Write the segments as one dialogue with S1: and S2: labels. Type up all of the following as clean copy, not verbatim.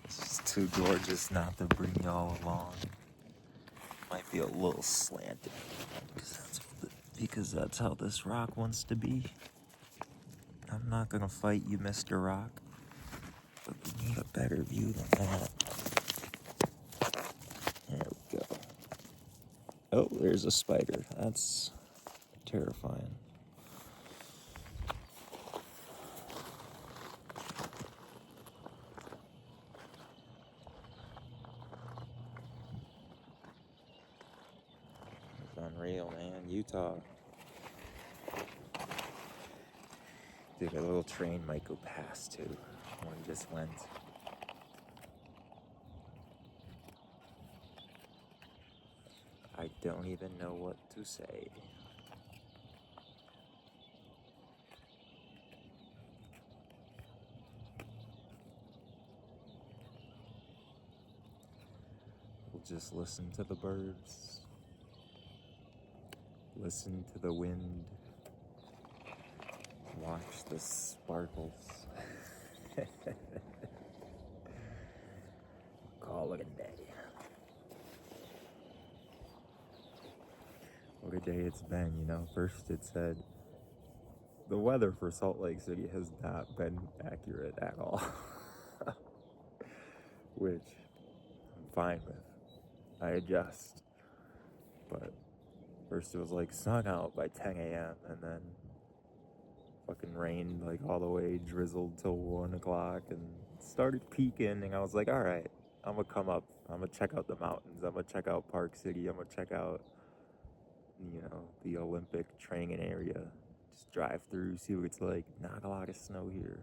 S1: It's just too gorgeous not to bring y'all along. Might be a little slanted because that's how this rock wants to be. I'm not gonna fight you, Mr. Rock, but we need a better view than that. There we go. Oh, there's a spider. That's terrifying. It's unreal, man. Utah. Dude, a little train might go past too. One just went. I don't even know what to say. We'll just listen to the birds. Listen to the wind. Watch the sparkles. Call it a day. What a day it's been, you know. First it said the weather for Salt Lake City has not been accurate at all. Which I'm fine with. I adjust. But first it was like sun out by 10 a.m. and then fucking rained like all the way, drizzled till 1 o'clock and started peaking, and I was like, alright, I'm gonna come up, I'm gonna check out the mountains, I'm gonna check out Park City, I'm gonna check out, you know, the Olympic training area, just drive through, see what it's like. Not a lot of snow here.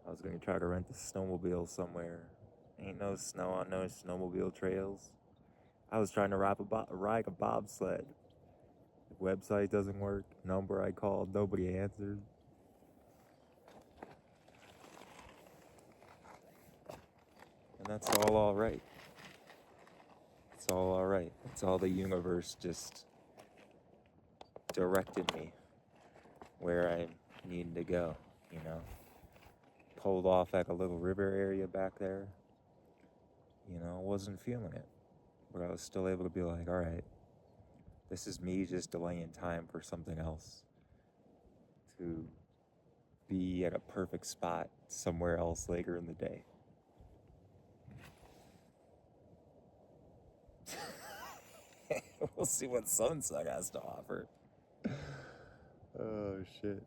S1: I was gonna try to rent a snowmobile somewhere. Ain't no snow on no snowmobile trails. I was trying to ride a bobsled. The website doesn't work. Number I called, nobody answered. And that's all alright. It's all alright. It's all the universe just directed me where I needed to go, you know. Pulled off at a little river area back there. You know, wasn't feeling it. But I was still able to be like, alright, this is me just delaying time for something else. To be at a perfect spot somewhere else later in the day. We'll see what sunset has to offer. Oh, shit.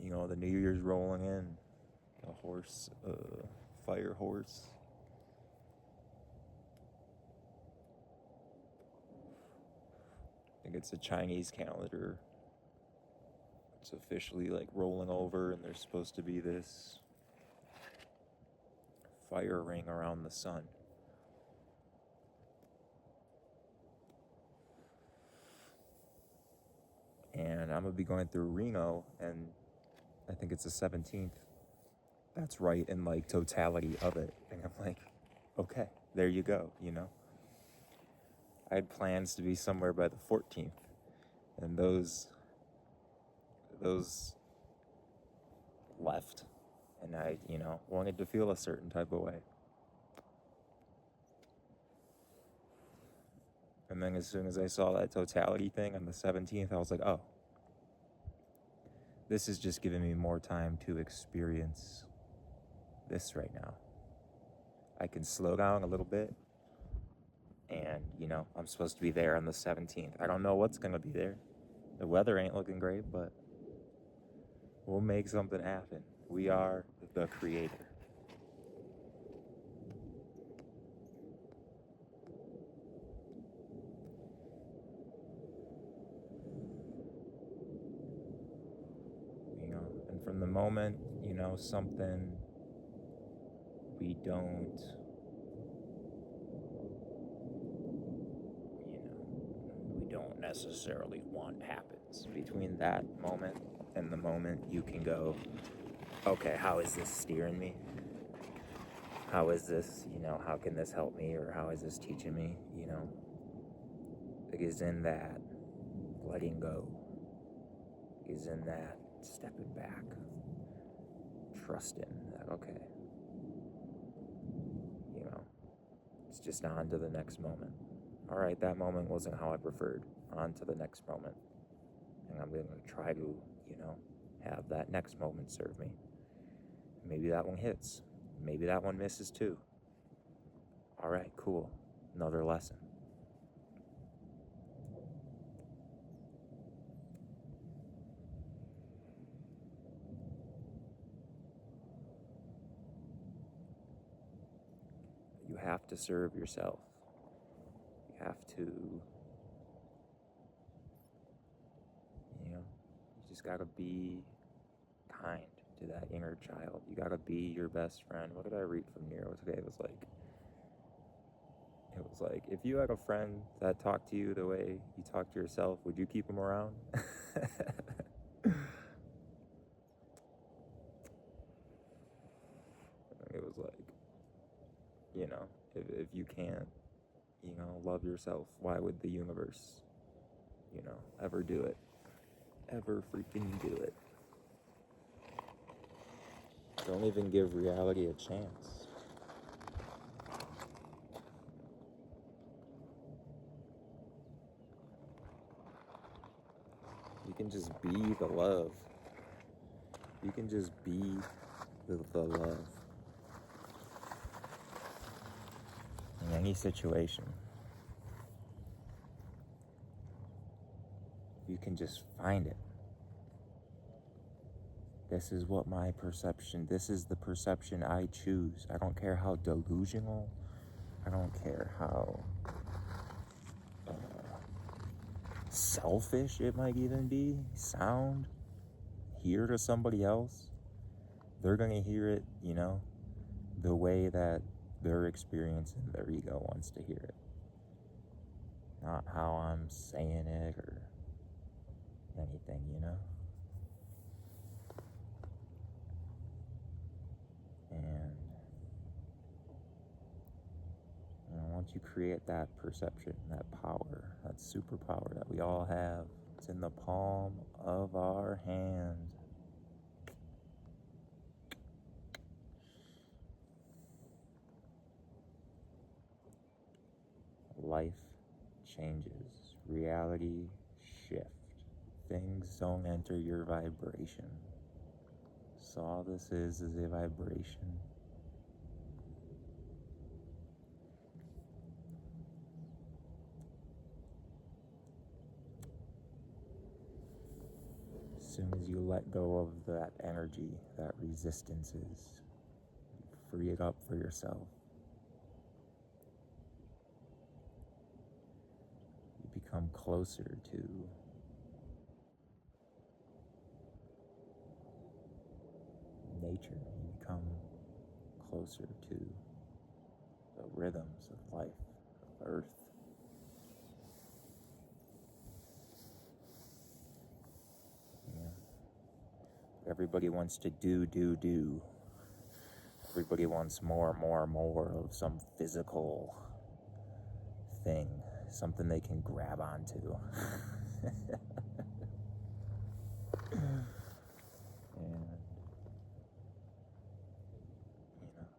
S1: You know, the New Year's rolling in. A horse, fire horse. I think it's a Chinese calendar. It's officially like rolling over, and there's supposed to be this fire ring around the sun. And I'm gonna be going through Reno, and I think it's the 17th. That's right in like totality of it. And I'm like, okay, there you go, you know. I had plans to be somewhere by the 14th, and those left, and I, you know, wanted to feel a certain type of way. And then as soon as I saw that totality thing on the 17th, I was like, oh, this is just giving me more time to experience this right now. I can slow down a little bit, and, you know, I'm supposed to be there on the 17th. I don't know what's gonna be there. The weather ain't looking great, but we'll make something happen. We are the creator. You know, and from the moment, you know, something we don't, you know, we don't
S2: necessarily want happens.
S1: Between that moment and the moment you can go, okay, how is this steering me? How is this, how can this help me? Or how is this teaching me? It is in that letting go, is in that stepping back, trusting that, okay, it's just on to the next moment. All right, that moment wasn't how I preferred. On to the next moment. And I'm going to try to, have that next moment serve me. Maybe that one hits. Maybe that one misses too. All right, cool. Another lesson. You have to serve yourself. You have to, you just gotta be kind to that inner child. You gotta be your best friend. What did I read from Nero today? It was like, if you had a friend that talked to you the way you talk to yourself, would you keep him around? It was like, if you can't, love yourself, why would the universe, ever do it? Ever freaking do it? Don't even give reality a chance. You can just be the love. You can just be the love. In any situation. You can just find it. This is what my perception, this is the perception I choose. I don't care how delusional, I don't care how selfish it might even be, sound, hear to somebody else. They're gonna hear it, the way that their experience and their ego wants to hear it. Not how I'm saying it or anything, And once you create that perception, that power, that superpower that we all have, it's in the palm of our hand. Life changes, reality shift. Things don't enter your vibration. So all this is a vibration. As soon as you let go of that energy, that resistance is, free it up for yourself. You become closer to nature. You become closer to the rhythms of life, of earth. Everybody wants to do. Everybody wants more of some physical thing, something they can grab onto. And,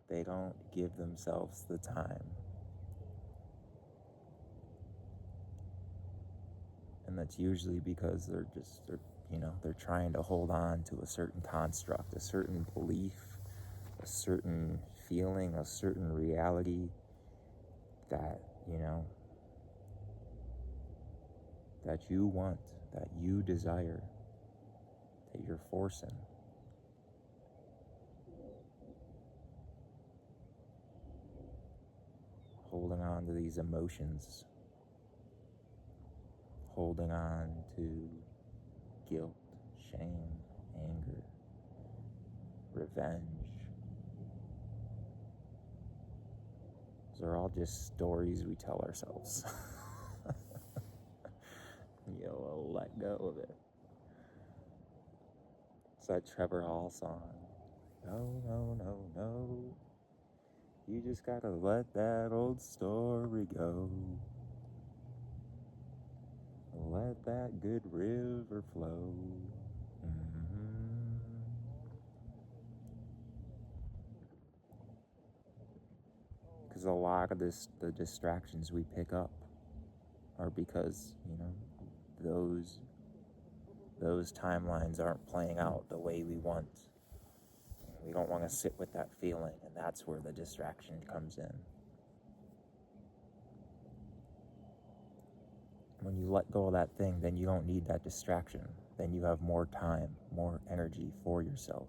S1: they don't give themselves the time. And that's usually because they're trying to hold on to a certain construct, a certain belief, a certain feeling, a certain reality that, that you want, that you desire, that you're forcing. Holding on to these emotions, holding on to guilt, shame, anger, revenge. Those are all just stories we tell ourselves. let go of it. It's that Trevor Hall song. No, no, no, no. You just gotta let that old story go. Let that good river flow. Because a lot of the distractions we pick up are because, those timelines aren't playing out the way we want. We don't want to sit with that feeling, and that's where the distraction comes in. When you let go of that thing, then you don't need that distraction. Then you have more time, more energy for yourself,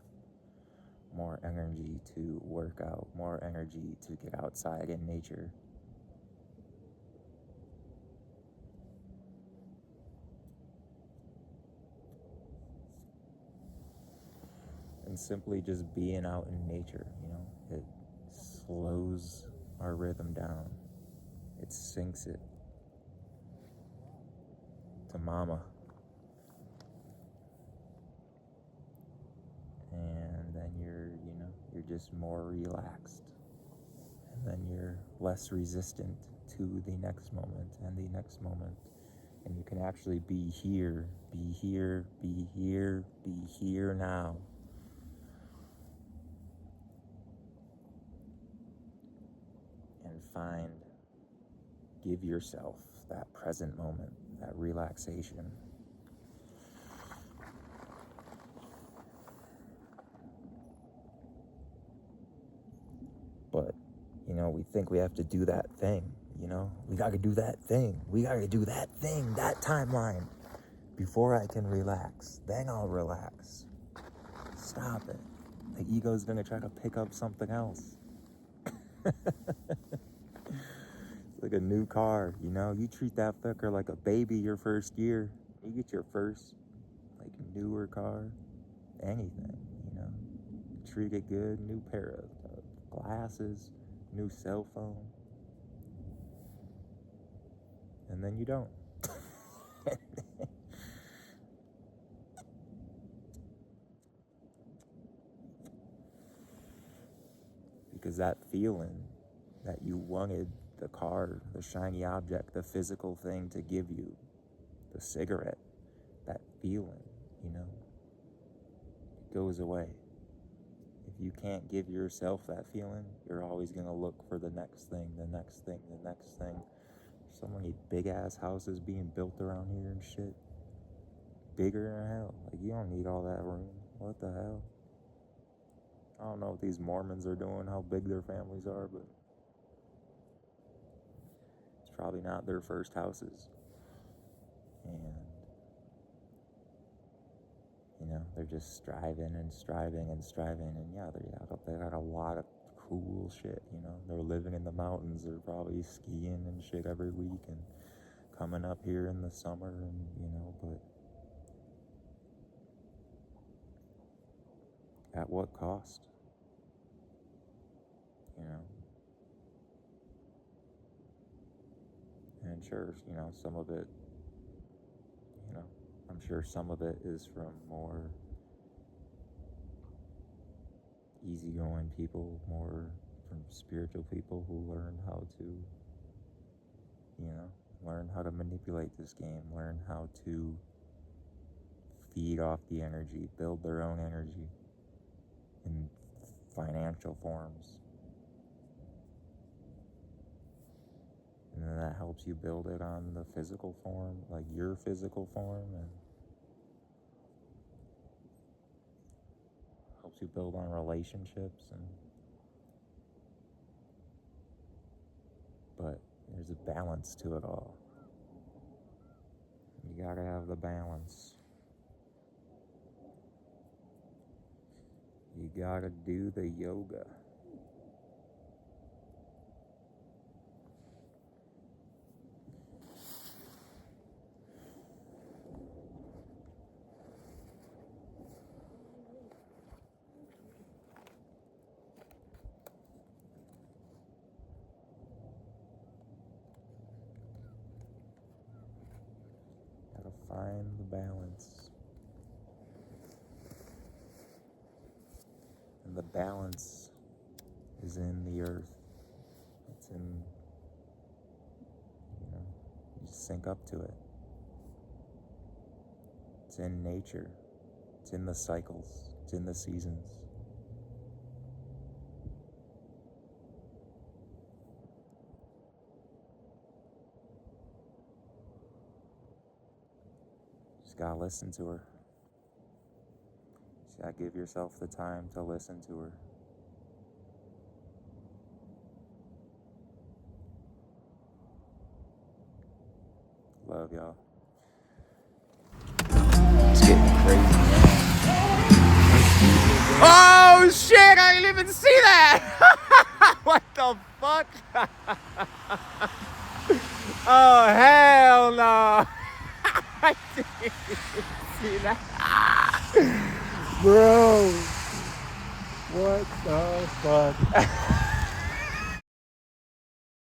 S1: more energy to work out, more energy to get outside in nature. And simply just being out in nature, it slows our rhythm down. It syncs it to mama. And then you're just more relaxed. And then you're less resistant to the next moment and the next moment. And you can actually be here now. And give yourself that present moment, that relaxation. But, we think we have to do that thing, we gotta do that thing. We gotta do that thing, that timeline, before I can relax. Then I'll relax. Stop it. The ego's gonna try to pick up something else. It's like a new car, you treat that fucker like a baby your first year. You get your first, newer car, anything, treat it good, new pair of glasses, new cell phone. And then you don't. Because that feeling that you wanted the car, the shiny object, the physical thing to give you, the cigarette, that feeling, it goes away. If you can't give yourself that feeling, you're always going to look for the next thing, the next thing, the next thing. So many big-ass houses being built around here and shit. Bigger than hell. You don't need all that room. What the hell? I don't know what these Mormons are doing, how big their families are, but it's probably not their first houses. And, they're just striving and striving and striving. And yeah, they got a lot of cool shit, They're living in the mountains. They're probably skiing and shit every week and coming up here in the summer and, but at what cost? And sure, some of it, I'm sure some of it is from more easygoing people, more from spiritual people who learn how to, learn how to manipulate this game, learn how to feed off the energy, build their own energy in financial forms. And then that helps you build it on the physical form, like your physical form, and helps you build on relationships. But there's a balance to it all. You gotta have the balance. You gotta do the yoga. Find the balance. And the balance is in the earth. It's in, you sync up to it. It's in nature. It's in the cycles. It's in the seasons. Just gotta listen to her. Just gotta give yourself the time to listen to her. Love y'all. It's getting crazy now. Oh shit! I didn't even see that! What the fuck? Oh hell no! I didn't see that. Bro! What the fuck?